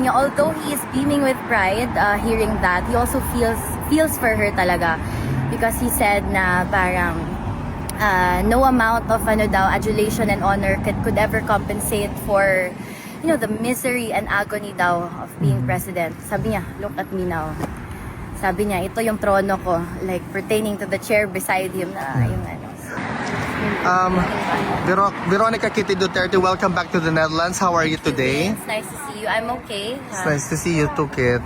niya, although he is beaming with pride, hearing that, he also feels for her talaga. Because he said na parang no amount of adulation and honor could ever compensate for the misery and agony daw of being president. Sabi niya, look at me now. Sabi niya, ito yung trono ko, like pertaining to the chair beside him na yung Veronica Kitty Duterte, welcome back to the Netherlands. How are you today? It's nice to see you. I'm okay. It's nice to see you too, Kit.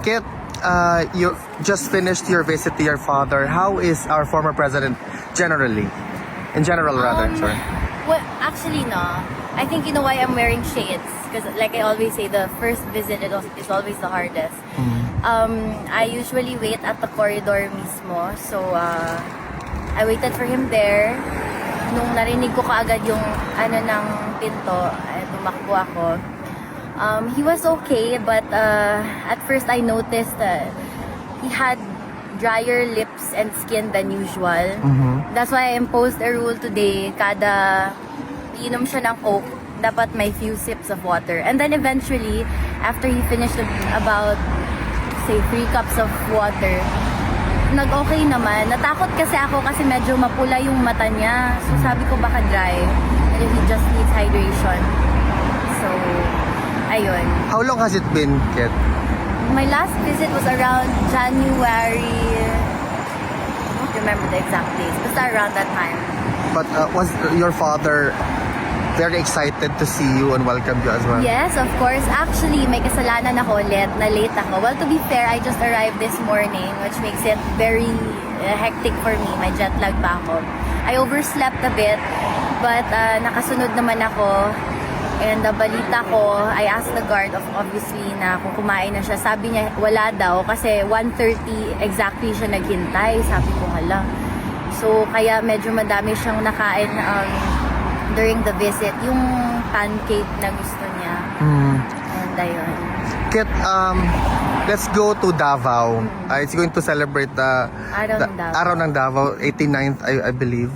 Kit, you just finished your visit to your father. How is our former president generally? In general, rather, sorry. Well, actually, no. I think you know why I'm wearing shades. Because like I always say, the first visit is always the hardest. I usually wait at the corridor mismo. So, I waited for him there. Nung narinig ko kaagad yung ng pinto, tumakbo ako. He was okay, but at first I noticed that he had drier lips and skin than usual. That's why I imposed a rule today, kada inom siya ng Coke, dapat may few sips of water. And then eventually, after he finished about, say, 3 cups of water, nag-okay naman. Natakot kasi ako kasi medyo mapula yung mata niya. So sabi ko baka dry. And he just needs hydration. So, ayun. How long has it been, Kit? My last visit was around January. I don't remember the exact dates. Basta around that time. But was your father very excited to see you and welcome you as well? Yes, of course. Actually, may kasalanan ako ulit na late ako. Well, to be fair, I just arrived this morning, which makes it very hectic for me. May jet lag pa ako. I overslept a bit, but nakasunod naman ako. And balita ko, I asked the guard, obviously, na kung kumain na siya. Sabi niya, wala daw, kasi 1:30 exactly siya naghintay. Sabi ko, hala. So, kaya medyo madami siyang nakain during the visit. Yung pancake na gusto niya. And ayun. Kit, let's go to Davao. It's going to celebrate the Araw ng Davao, 89th, I believe.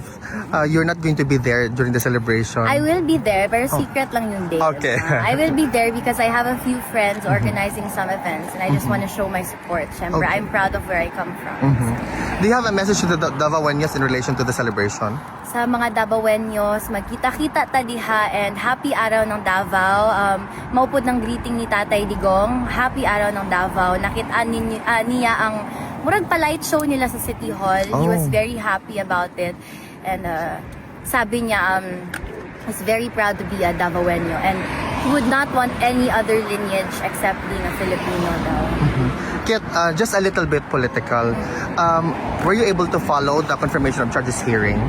You're not going to be there during the celebration. I will be there, pero secret lang yung date. Okay. I will be there because I have a few friends organizing some events and I just want to show my support. Siyempre, Okay. I'm proud of where I come from. Do you have a message to the Davaoenos in relation to the celebration? Sa mga Davaoenos, magkita-kita ta diha and happy araw ng Davao. Maupod ng greeting ni Tatay Digong. Happy araw ng Davao. Nakita niya ang murag pa-light show nila sa City Hall. He was very happy about it. And sabi niya, he's very proud to be a Davaoeno. And he would not want any other lineage except being a Filipino daw. Kit, just a little bit political. Were you able to follow the confirmation of charges hearing?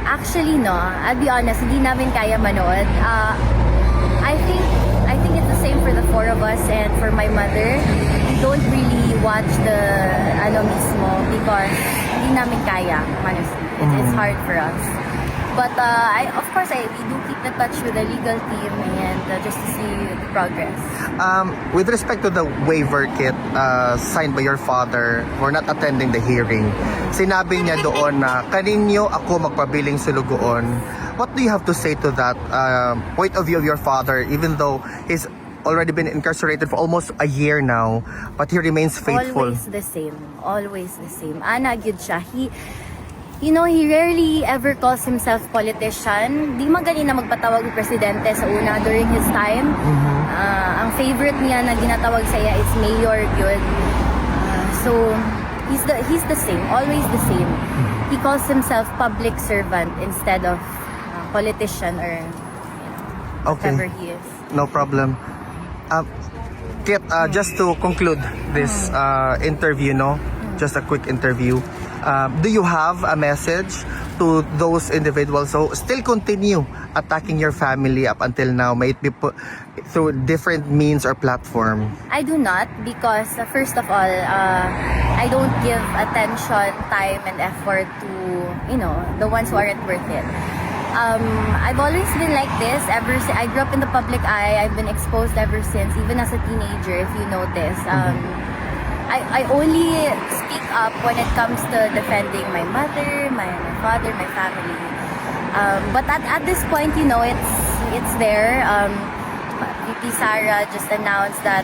Actually, no. I'll be honest, hindi namin kaya manood. I think it's the same for the 4 of us and for my mother. We don't really watch the mismo because hindi namin kaya, honestly. It's hard for us. But of course, we do keep in touch with the legal team and just to see the progress. With respect to the waiver, Kit, signed by your father for not attending the hearing, sinabi niya doon na kaninyo ako magpabiling sulugoon. What do you have to say to that point of view of your father, even though he's already been incarcerated for almost a year now, but he remains faithful? Always the same. Always the same. Ana gyud siya. He rarely ever calls himself politician. Di magaling na magpatawag ng presidente sa una during his time. Ang favorite niya na ginatawag sa iya is mayor yun. So, he's the same. Always the same. He calls himself public servant instead of politician or whatever he is. No problem. Kit, just to conclude this interview, just a quick interview. Do you have a message to those individuals who still continue attacking your family up until now? May it be through different means or platform? I do not because first of all, I don't give attention, time, and effort to the ones who aren't worth it. I've always been like this ever since I grew up in the public eye. I've been exposed ever since, even as a teenager, if you notice. I only speak up when it comes to defending my mother, my father, my family. But at this point, it's there. VP Sara just announced that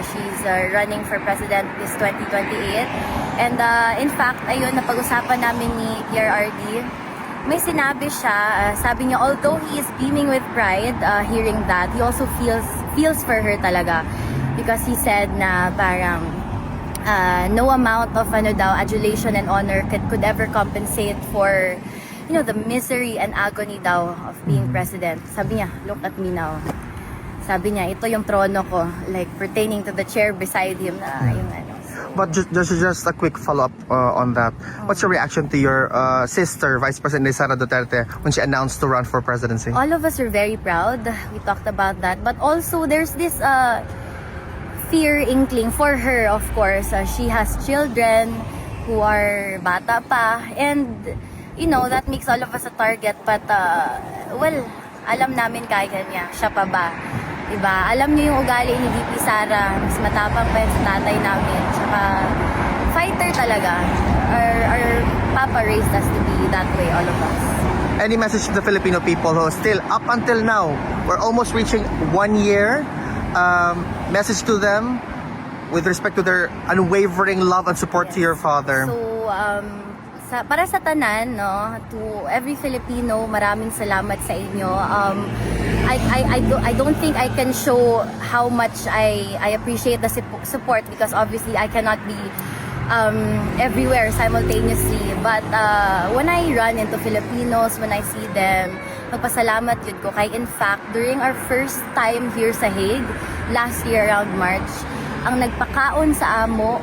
she's running for president this 2028. And in fact, ayun, napag-usapan namin ni PRRD. May sinabi siya, sabi niya, although he is beaming with pride hearing that, he also feels for her talaga. Because he said na parang no amount of adulation and honor could ever compensate for the misery and agony daw of being president. Sabi niya, look at me now. Sabi niya, ito yung trono ko, like pertaining to the chair beside him na yung ano. But just a quick follow-up on that. What's your reaction to your sister, Vice President Sara Duterte, when she announced to run for presidency? All of us are very proud. We talked about that. But also, there's this fear inkling for her, of course. She has children who are bata pa. And, that makes all of us a target. But, alam namin kaya niya. Siya pa ba? Diba? Alam niyo yung ugali ni VP Sara. Mas matapang pa yun sa tatay namin. Tsaka, fighter talaga. Our papa raised us to be that way, all of us. Any message to the Filipino people who still, up until now, we're almost reaching 1 year, message to them with respect to their unwavering love and support to your father? So, para sa tanan, no, to every Filipino, maraming salamat sa inyo. I don't think I can show how much I appreciate the support because obviously I cannot be everywhere simultaneously. But when I run into Filipinos, when I see them, magpasalamat yun ko. Kaya in fact, during our first time here sa Hague, last year around March, ang nagpakaon sa amo,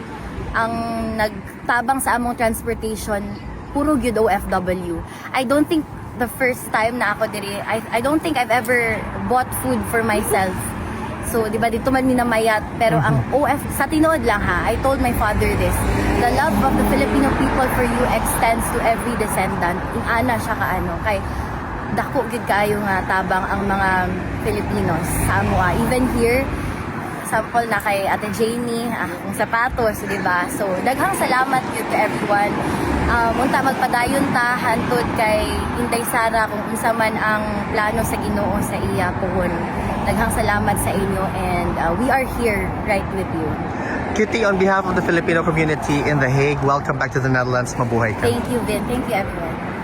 ang nagtabang sa among transportation, puro gyud OFW. I don't think the first time na ako diri, I don't think I've ever bought food for myself. So, di ba, dito man minamayat. Pero ang sa tinood lang ha, I told my father this, the love of the Filipino people for you extends to every descendant. Yung ana siya kaano, kay dako gid kayo nga tabang ang mga Filipinos sa amoa. Even here, sample na kay Ate Janie, ang sapatos, di ba? So, daghang salamat yun to everyone. Unta magpadayon ta hantod kay Inday Sara kung unsa man ang plano sa Ginoo sa iya puhon. Daghang salamat sa inyo and we are here right with you. Kitty, on behalf of the Filipino community in The Hague, welcome back to the Netherlands. Mabuhay ka. Thank you, Vin. Thank you, everyone.